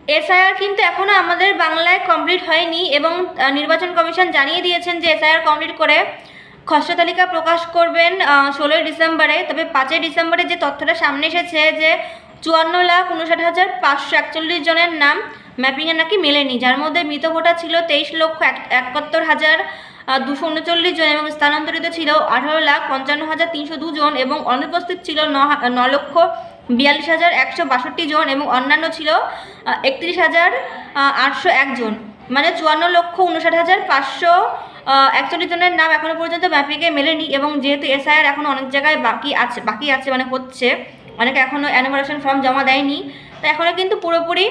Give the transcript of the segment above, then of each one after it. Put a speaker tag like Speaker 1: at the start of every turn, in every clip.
Speaker 1: SIR কিন্তু এখনও আমাদের বাংলায় কমপ্লিট হয়নি এবং নির্বাচন কমিশন জানিয়ে দিয়েছেন যে এসআইআর কমপ্লিট করে খসড়া তালিকা প্রকাশ করবেন 16ই ডিসেম্বরে। তবে 5ই ডিসেম্বরে যে তথ্যটা সামনে এসেছে যে 54,59,541 জনের নাম ম্যাপিংয়ে নাকি মেলেনি, যার মধ্যে মৃত ভোটার ছিল 23,71,239 জন এবং স্থানান্তরিত ছিল 18,55,302 জন এবং অনুপস্থিত ছিল 9,42,162 জন এবং অন্যান্য ছিল 31,801 জন। মানে 54,59,541 জনের নাম এখনও পর্যন্ত ম্যাপিংয়ে মেলেনি। এবং যেহেতু এসআইআর এখনও অনেক জায়গায় বাকি আছে মানে হচ্ছে, অনেকে এখনও এনুমারেশন ফর্ম জমা দেয়নি, তো এখনও কিন্তু পুরোপুরি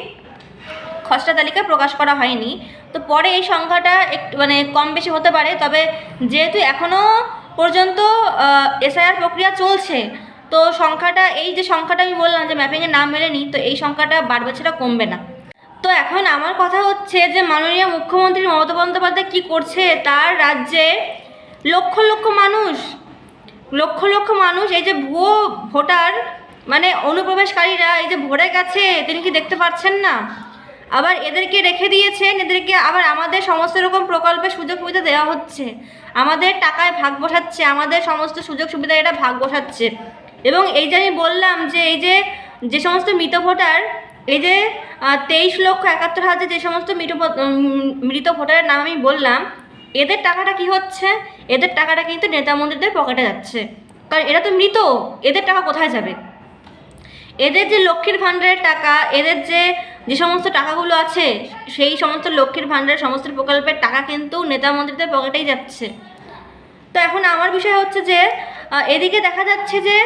Speaker 1: খসড়া তালিকা প্রকাশ করা হয়নি। তো পরে এই সংখ্যাটা একটু মানে কম বেশি হতে পারে, তবে যেহেতু এখনও পর্যন্ত এসআইআর প্রক্রিয়া চলছে, তো সংখ্যাটা এই যে সংখ্যাটা আমি বললাম যে ম্যাপিংয়ে নাম মেলেনি, তো এই সংখ্যাটা বাড়বে, সেটা কমবে না। তো এখন আমার কথা হচ্ছে যে মাননীয় মুখ্যমন্ত্রী মমতা বন্দ্যোপাধ্যায় কী করছে, তার রাজ্যে লক্ষ লক্ষ মানুষ এই যে ভুয়ো ভোটার মানে অনুপ্রবেশকারীরা এই যে ভরে গেছে, তিনি কি দেখতে পাচ্ছেন না? আবার এদেরকে রেখে দিয়েছেন, এদেরকে আবার আমাদের সমস্ত রকম প্রকল্পে সুযোগ সুবিধা দেওয়া হচ্ছে, আমাদের টাকায় ভাগ বসাচ্ছে, আমাদের সমস্ত সুযোগ সুবিধা এটা ভাগ বসাচ্ছে। এবং এই যে আমি বললাম যে এই যে সমস্ত মৃত ভোটার, এই যে 23,71,000 যে সমস্ত মৃত ভোটারের নাম আমি বললাম, এদের টাকাটা কি হচ্ছে? এদের টাকাটা কিন্তু নেতা মন্ত্রীদের পকেটে যাচ্ছে, কারণ এরা তো মৃত, এদের টাকা কোথায় যাবে? এদের যে লক্ষ্মীর ভাণ্ডারের টাকা, এদের যে সমস্ত টাকাগুলো আছে, সেই সমস্ত লক্ষ্মীর ভাণ্ডারের সমস্ত প্রকল্পের টাকা কিন্তু নেতা মন্ত্রীদের পকেটেই যাচ্ছে। তো এখন আমার বিষয় হচ্ছে যে এদিকে দেখা যাচ্ছে যে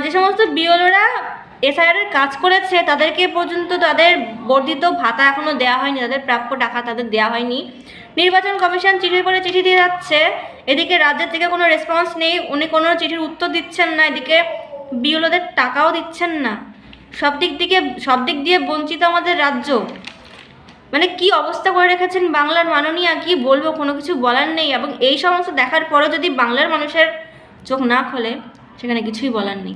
Speaker 1: যে সমস্ত বিএলওরা এসআইআরের কাজ করেছে তাদেরকে পর্যন্ত তাদের বর্ধিত ভাতা এখনও দেওয়া হয়নি, তাদের প্রাপ্য টাকা তাদের দেওয়া হয়নি। নির্বাচন কমিশন চিঠির পরে চিঠি দিয়ে যাচ্ছে, এদিকে রাজ্যের থেকে কোনো রেসপন্স নেই, উনি কোনো চিঠির উত্তর দিচ্ছেন না, এদিকে বিএলওদের টাকাও দিচ্ছেন না। সব দিক দিয়ে বঞ্চিত আমাদের রাজ্য। মানে কি অবস্থা করে রেখেছেন বাংলার মাননীয়া, কি বলবো, কোনো কিছু বলার নেই। এবং এই সমস্ত দেখার পরেও যদি বাংলার মানুষের চোখ না খোলে, সেখানে কিছুই বলার নেই।